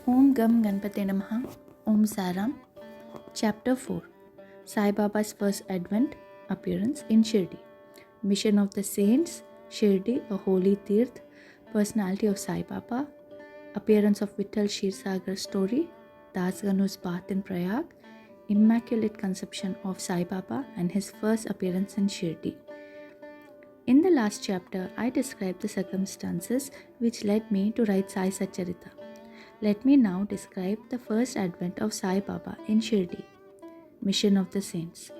Om Gam Ganpate Namaha. Om Sai Ram. Chapter 4. Sai Baba's first Advent appearance in Shirdi. Mission of the Saints, Shirdi, a holy Tirth, personality of Sai Baba, appearance of Vittal Shirsagar's story, Das Ganu's bath in Prayag, Immaculate Conception of Sai Baba and his first appearance in Shirdi. In the last chapter, I described the circumstances which led me to write Sai Satcharitra. Let me now describe the first advent of Sai Baba in Shirdi. Mission of the Saints.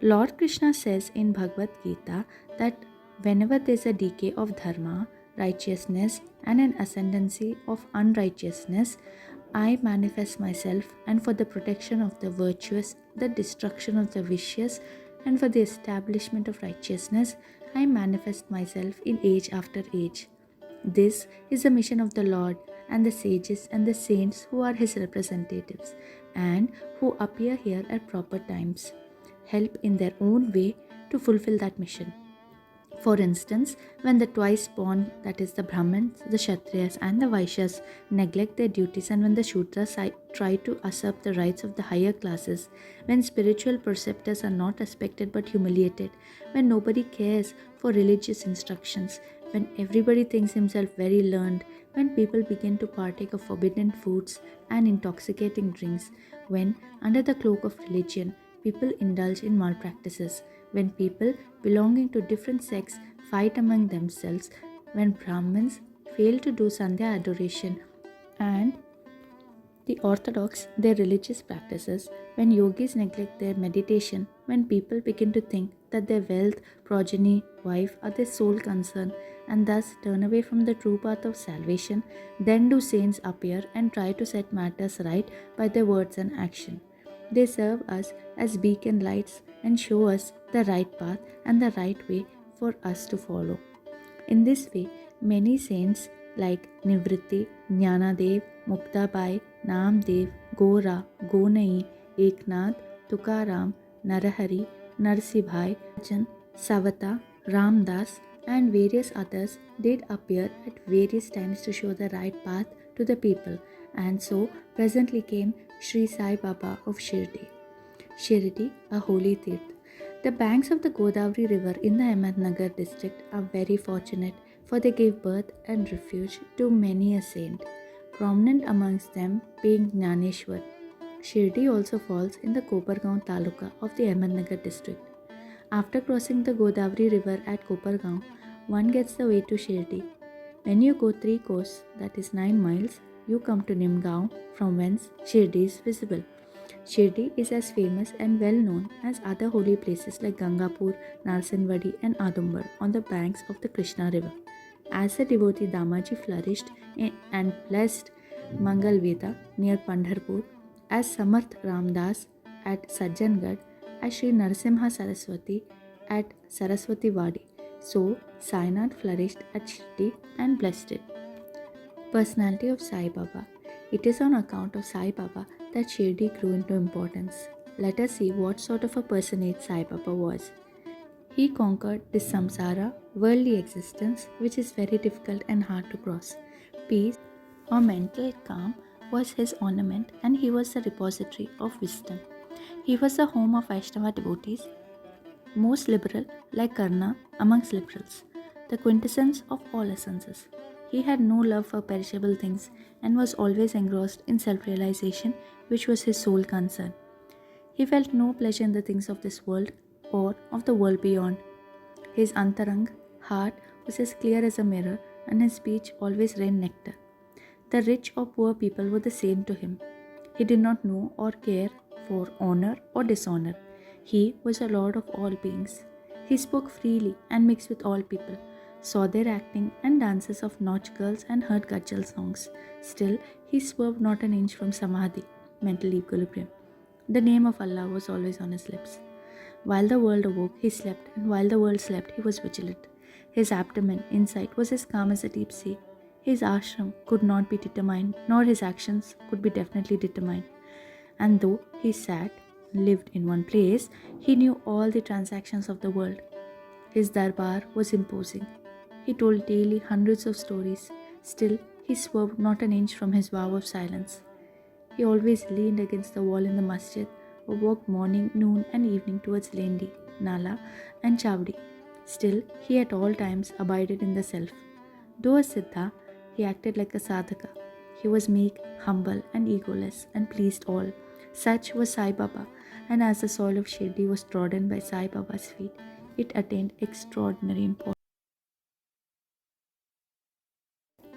Lord Krishna says in Bhagavad Gita that whenever there is a decay of dharma, righteousness, and an ascendancy of unrighteousness, I manifest myself, and for the protection of the virtuous, the destruction of the vicious, and for the establishment of righteousness, I manifest myself in age after age. This is the mission of the Lord and the sages and the saints who are his representatives and who appear here at proper times, help in their own way to fulfill that mission. For instance, when the twice born, that is the Brahmins, the Kshatriyas and the Vaishyas, neglect their duties, and when the Shudras try to usurp the rights of the higher classes, when spiritual preceptors are not respected but humiliated, when nobody cares for religious instructions, when everybody thinks himself very learned, when people begin to partake of forbidden foods and intoxicating drinks, when, under the cloak of religion, people indulge in malpractices, when people belonging to different sects fight among themselves, when Brahmins fail to do Sandhya adoration and the Orthodox their religious practices, when yogis neglect their meditation, when people begin to think that their wealth, progeny, wife are their sole concern and thus turn away from the true path of salvation, then do saints appear and try to set matters right by their words and action. They serve us as beacon lights and show us the right path and the right way for us to follow. In this way, many saints like Nivritti, Jnanadev, Muktabai, Namdev, Gora, Gonai, Eknath, Tukaram, Narahari, Narsibhai, Jan, Savata, Ramdas, and various others did appear at various times to show the right path to the people, and so presently came Sri Sai Baba of Shirdi. Shirdi, a holy tirth. The banks of the Godavari river in the Ahmednagar district are very fortunate, for they gave birth and refuge to many a saint, prominent amongst them being Jnaneshwar. Shirdi also falls in the Kopargaon Taluka of the Ahmednagar district. After crossing the Godavari river at Kopargaon, one gets the way to Shirdi. When you go 3 kos, that is 9 miles, you come to Nimgaon, from whence Shirdi is visible. Shirdi is as famous and well known as other holy places like Gangapur, Narsinvadi and Adumbar on the banks of the Krishna river. As the devotee Damaji flourished and blessed Mangalveda near Pandharpur, as Samarth Ramdas at Sajjangad, as Sri Narasimha Saraswati at Saraswati Wadi, so Sainath flourished at Shirdi and blessed it. Personality of Sai Baba. It is on account of Sai Baba that Shirdi grew into importance. Let us see what sort of a personage Sai Baba was. He conquered this samsara, worldly existence, which is very difficult and hard to cross. Peace or mental calm was his ornament, and he was the repository of wisdom. He was the home of Vaishnava devotees, most liberal like Karna amongst liberals, the quintessence of all essences. He had no love for perishable things and was always engrossed in self-realization, which was his sole concern. He felt no pleasure in the things of this world or of the world beyond. His antarang, heart, was as clear as a mirror, and his speech always rained nectar. The rich or poor people were the same to him. He did not know or care for honor or dishonor. He was a lord of all beings. He spoke freely and mixed with all people, saw their acting and dances of nautch girls and heard gajal songs. Still, he swerved not an inch from samadhi, mental equilibrium. The name of Allah was always on his lips. While the world awoke, he slept, and while the world slept, he was vigilant. His abdomen, inside, was as calm as a deep sea. His ashram could not be determined, nor his actions could be definitely determined. And though he lived in one place, he knew all the transactions of the world. His darbar was imposing. He told daily hundreds of stories. Still, he He swerved not an inch from his vow of silence. He always leaned against the wall in the masjid or walked morning, noon, and evening towards Lendi, Nala, and Chavdi. Still, he at all times abided in the self. Though a Siddha, he acted like a sadhaka. He was meek, humble, and egoless, and pleased all. Such was Sai Baba, and as the soil of Shirdi was trodden by Sai Baba's feet, it attained extraordinary importance.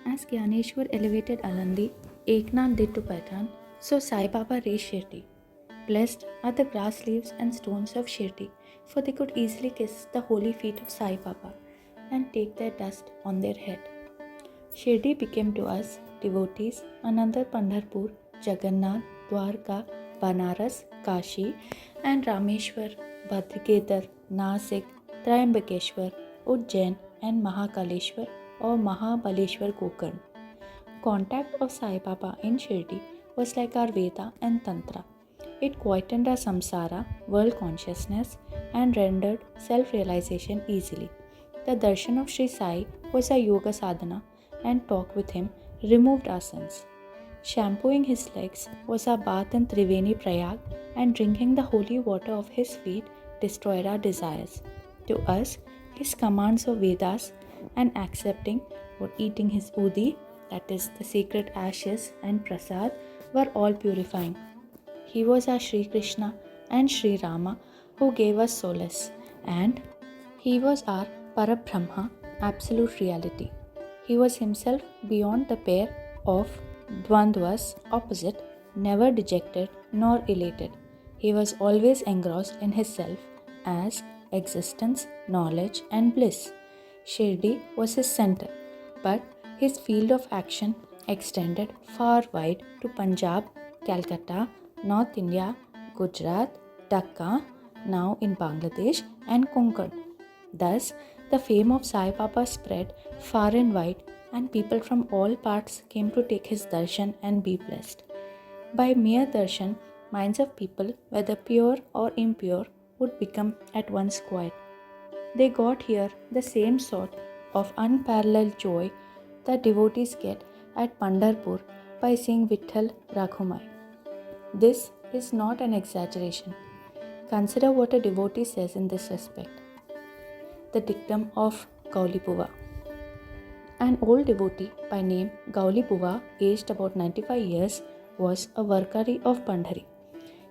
As Gyaneshwar elevated Alandi, Eknath did to Paitan, so Sai Baba raised Shirdi. Blessed are the grass leaves and stones of Shirdi, for they could easily kiss the holy feet of Sai Baba and take their dust on their head. Shirdi became to us, devotees, another Pandharpur, Jagannath, Dwarka, Banaras, Kashi, and Rameshwar, Bhadrakeshwar, Nasik, Triambakeshwar, Ujjain, and Mahakaleshwar or Mahabaleshwar Gokarn. Contact of Sai Baba in Shirdi was like our Veda and Tantra. It quietened our samsara, world consciousness, and rendered self-realization easily. The darshan of Sri Sai was a yoga sadhana, and talk with him removed our sins. Shampooing his legs was our bath in Triveni Prayag, and drinking the holy water of his feet destroyed our desires. To us, his commands of Vedas and accepting or eating his udi, that is the sacred ashes, and prasad were all purifying. He was our Sri Krishna and Sri Rama who gave us solace, and he was our Parabrahma, absolute reality. He was himself beyond the pair of dvandvas opposite, never dejected nor elated. He was always engrossed in his self as existence, knowledge, and bliss. Shirdi was his center, but his field of action extended far wide to Punjab, Calcutta, North India, Gujarat, Dhaka, now in Bangladesh, and Konkan. Thus, the fame of Sai Baba spread far and wide, and people from all parts came to take his darshan and be blessed. By mere darshan, minds of people, whether pure or impure, would become at once quiet. They got here the same sort of unparalleled joy that devotees get at Pandharpur by seeing Vitthal Rakhumai. This is not an exaggeration. Consider what a devotee says in this respect. The dictum of Gaulipuva. An old devotee by name Gaulipuva, aged about 95 years, was a Varkari of Pandhari.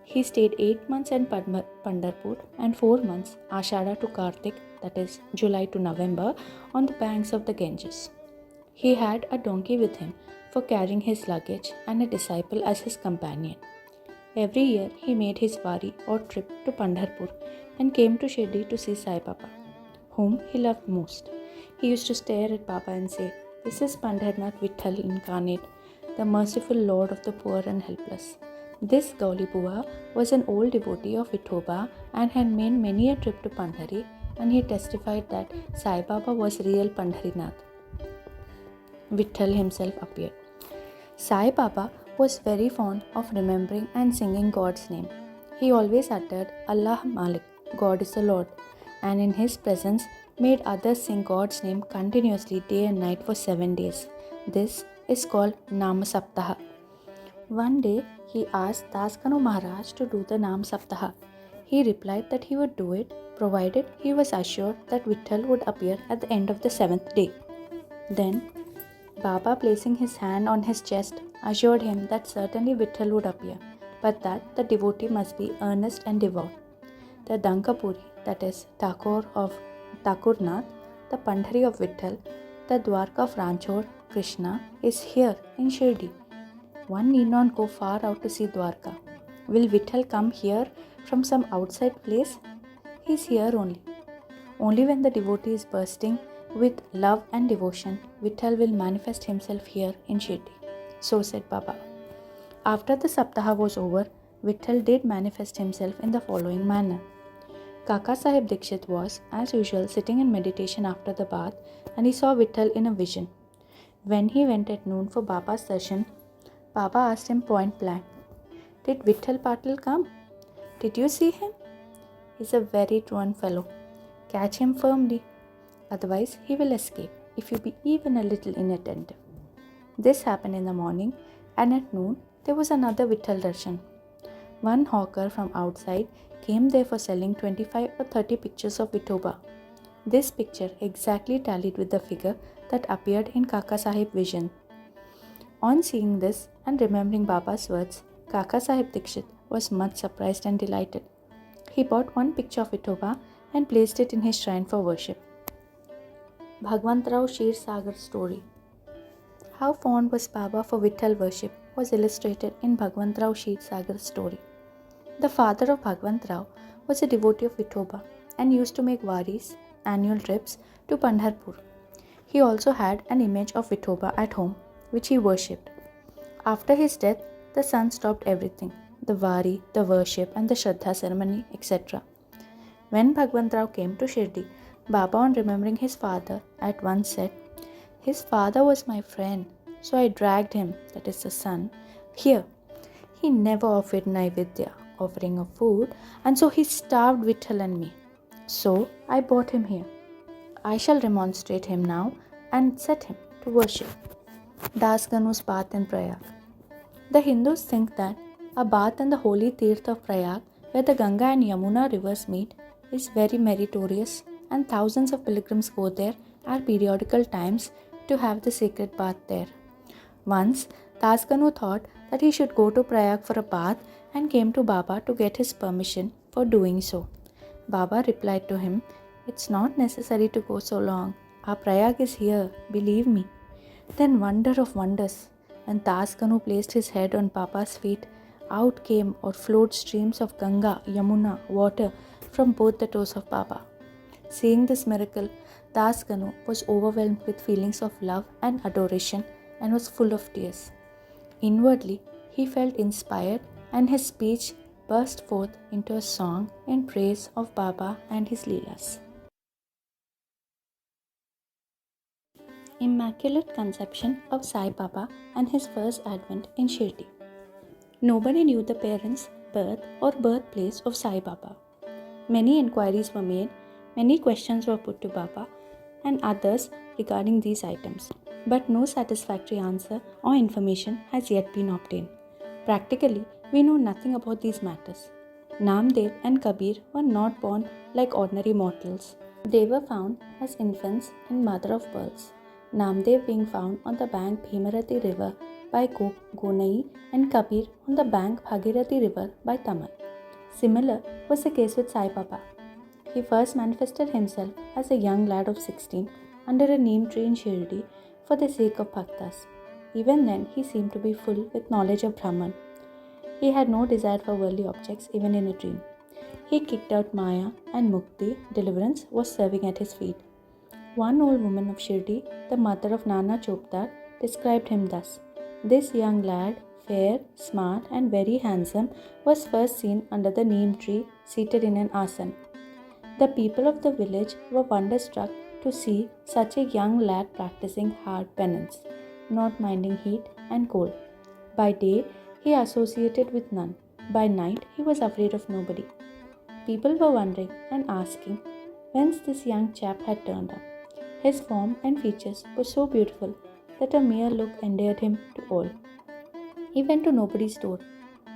He stayed 8 months in Pandharpur and 4 months, Ashada to Kartik, that is July to November, on the banks of the Ganges. He had a donkey with him for carrying his luggage and a disciple as his companion. Every year he made his wari or trip to Pandharpur and came to Shirdi to see Sai Baba, whom he loved most. He used to stare at Baba and say, "This is Pandharnath Vitthal incarnate, the merciful Lord of the poor and helpless." This Gaulipuva was an old devotee of Vithoba and had made many a trip to Pandhari, and he testified that Sai Baba was real Pandharinath. Vitthal himself appeared. Sai Baba was very fond of remembering and singing God's name. He always uttered Allah Malik, God is the Lord, and in his presence made others sing God's name continuously day and night for 7 days. This is called Namaskaram. One day he asked Daskanu Maharaj to do the Nam Saptaha. He replied that he would do it provided he was assured that Vitthal would appear at the end of the 7th day. Then Baba, placing his hand on his chest, assured him that certainly Vitthal would appear, but that the devotee must be earnest and devout. The Dankapuri, that is Thakur of Thakurnath, the Pandhari of Vitthal, the Dwarka of Ranchor, Krishna, is here in Shirdi. One need not go far out to see Dwarka. Will Vitthal come here from some outside place? He is here only. Only when the devotee is bursting with love and devotion, Vitthal will manifest himself here in Shirdi. So said Baba. After the Saptaha was over, Vitthal did manifest himself in the following manner. Kaka Sahib Dikshit was, as usual, sitting in meditation after the bath, and he saw Vitthal in a vision. When he went at noon for Baba's darshan, Baba asked him point blank, "Did Vitthal Patil come? Did you see him? He's a very truant fellow. Catch him firmly. Otherwise, he will escape if you be even a little inattentive." This happened in the morning, and at noon there was another Vitthal darshan. One hawker from outside came there for selling 25 or 30 pictures of Vithoba. This picture exactly tallied with the figure that appeared in Kaka Sahib vision. On seeing this and remembering Baba's words, Kaka Sahib Dikshit was much surprised and delighted. He bought one picture of Vithoba and placed it in his shrine for worship. Bhagwantrao Shir Sagar story. How fond was Baba for Vitthal worship was illustrated in Bhagwantrao Shir Sagar story. The father of Bhagwantrao was a devotee of Vithoba and used to make waris, annual trips, to Pandharpur. He also had an image of Vithoba at home, which he worshipped. After his death, the son stopped everything, the wari, the worship and the Shraddha ceremony, etc. When Bhagwantrao came to Shirdi, Baba, on remembering his father, at once said, "His father was my friend, so I dragged him, that is the son, here. He never offered Naivedya, offering of food, and so he starved Vitthal and me. So I brought him here. I shall remonstrate him now and set him to worship." Das Ganu's bath in Prayag. The Hindus think that a bath in the holy Tirth of Prayag, where the Ganga and Yamuna rivers meet, is very meritorious, and thousands of pilgrims go there at periodical times to have the sacred bath there. Once, Das Ganu thought that he should go to Prayag for a bath and came to Baba to get his permission for doing so. Baba replied to him, "It's not necessary to go so long. Our Prayag is here, believe me." Then, wonder of wonders, when Das Ganu placed his head on Baba's feet, out came or flowed streams of Ganga, Yamuna, water from both the toes of Baba. Seeing this miracle, Das Ganu was overwhelmed with feelings of love and adoration and was full of tears. Inwardly, he felt inspired, and his speech burst forth into a song in praise of Baba and his Leelas. Immaculate Conception of Sai Baba and his first advent in Shirdi. Nobody knew the parents, birth or birthplace of Sai Baba. Many inquiries were made, many questions were put to Baba and others regarding these items, but no satisfactory answer or information has yet been obtained. Practically, we know nothing about these matters. Namdev and Kabir were not born like ordinary mortals. They were found as infants and mother of pearls. Namdev being found on the bank Bhimarathi river by Gonai and Kabir on the bank Bhagirathi river by Tamal. Similar was the case with Sai Baba. He first manifested himself as a young lad of 16 under a neem tree in Shirdi for the sake of bhaktas. Even then, he seemed to be full with knowledge of Brahman. He had no desire for worldly objects even in a dream. He kicked out Maya, and Mukti, deliverance, was serving at his feet. One old woman of Shirdi, the mother of Nana Chopdar, described him thus: "This young lad, fair, smart and very handsome, was first seen under the neem tree, seated in an asan. The people of the village were wonderstruck to see such a young lad practicing hard penance, not minding heat and cold. By day, he associated with none. By night, he was afraid of nobody. People were wondering and asking whence this young chap had turned up. His form and features were so beautiful that a mere look endeared him to all. He went to nobody's door,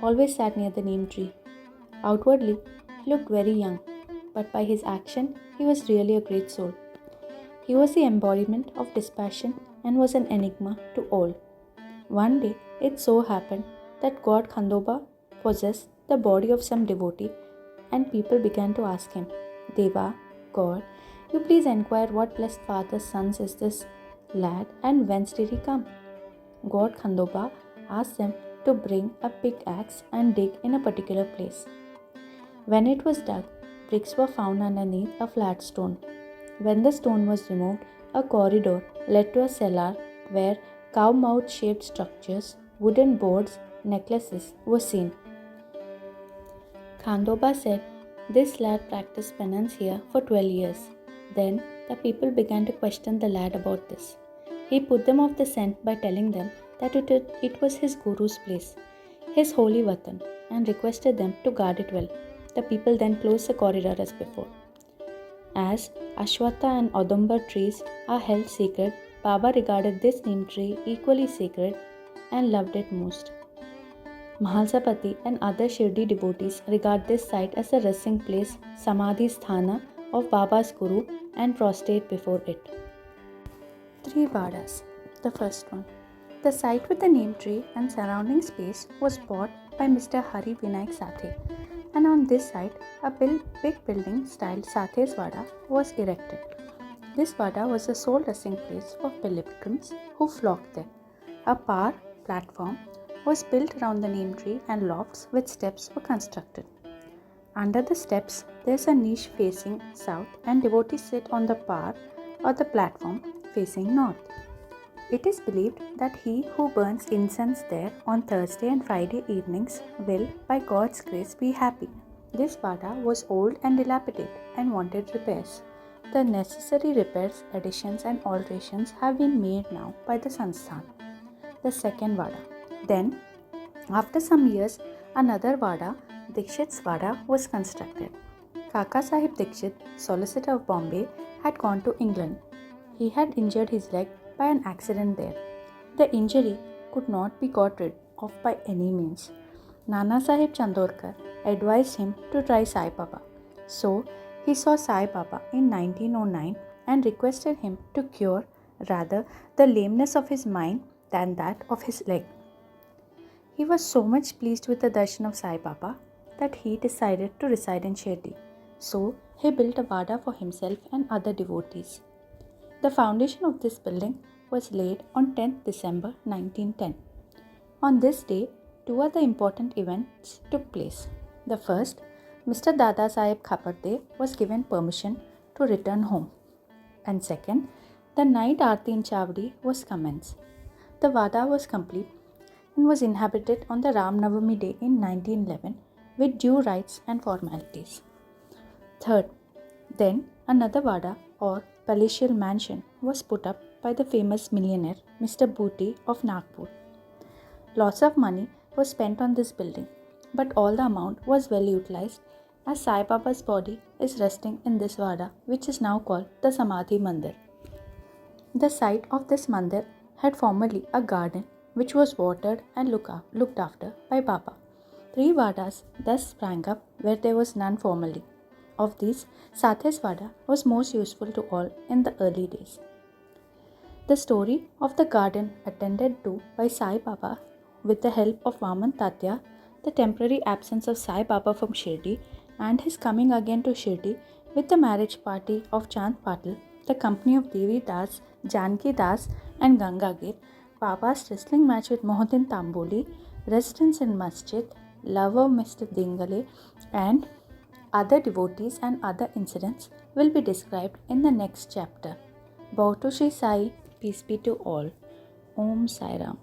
always sat near the neem tree. Outwardly, he looked very young, but by his action, he was really a great soul. He was the embodiment of dispassion and was an enigma to all. One day, it so happened that God Khandoba possessed the body of some devotee, and people began to ask him, 'Deva, God, you please inquire what blessed father's son is this lad and whence did he come?' God Khandoba asked them to bring a pickaxe and dig in a particular place. When it was dug, bricks were found underneath a flat stone. When the stone was removed, a corridor led to a cellar where cow-mouth shaped structures, wooden boards, necklaces were seen. Khandoba said, 'This lad practiced penance here for 12 years. Then the people began to question the lad about this. He put them off the scent by telling them that it was his guru's place, his holy vatan, and requested them to guard it well. The people then closed the corridor as before. As Ashwatha and Audumbar trees are held sacred Baba regarded this neem tree equally sacred and loved it most. Mahalsapati and other Shirdi devotees regard this site as the resting place, Samadhi Sthana of Baba's Guru, and prostrate before it. 3 Vadas. The first one. The site with the neem tree and surrounding space was bought by Mr. Hari Vinayak Sathe, and on this site a big building styled Sathe's Vada was erected. This Vada was the sole resting place for pilgrims who flocked there. A par platform was built around the neem tree and lofts with steps were constructed. Under the steps there is a niche facing south and devotees sit on the par or the platform facing north. It is believed that he who burns incense there on Thursday and Friday evenings will, by God's grace, be happy. This Vada was old and dilapidated and wanted repairs. The necessary repairs, additions and alterations have been made now by the Sansthan. The second Vada. Then, after some years, another Vada, Dikshit's Vada, was constructed. Kaka Sahib Dikshit, solicitor of Bombay, had gone to England. He had injured his leg by an accident there. The injury could not be got rid of by any means. Nana Sahib Chandorkar advised him to try Sai Baba. So, he saw Sai Baba in 1909 and requested him to cure rather the lameness of his mind than that of his leg. He was so much pleased with the darshan of Sai Baba that he decided to reside in Shirdi. So, he built a Vada for himself and other devotees. The foundation of this building was laid on 10th December 1910. On this day, 2 other important events took place. The first, Mr. Dada Sahib Khaparde was given permission to return home. And second, the night Aarti in Chavdi was commenced. The Vada was complete and was inhabited on the Ram Navami day in 1911 with due rites and formalities. Third, then another Vada or palatial mansion was put up by the famous millionaire Mr. Booty of Nagpur. Lots of money was spent on this building, but all the amount was well utilized as Sai Baba's body is resting in this Vada, which is now called the Samadhi Mandir. The site of this mandir had formerly a garden which was watered and looked after by Baba. 3 Vadas thus sprang up where there was none formerly. Of these, Sathe's Vada was most useful to all in the early days. The story of the garden attended to by Sai Baba with the help of Vaman Tatya, the temporary absence of Sai Baba from Shirdi and his coming again to Shirdi with the marriage party of Chand Patil, the company of Devi Das, Janki Das and Gangagir, Baba's wrestling match with Mohuddin Tamboli, residence in Masjid, love of Mr. Dingale and other devotees and other incidents will be described in the next chapter. Bow to Shri Sai, peace be to all. Om Sai Ram.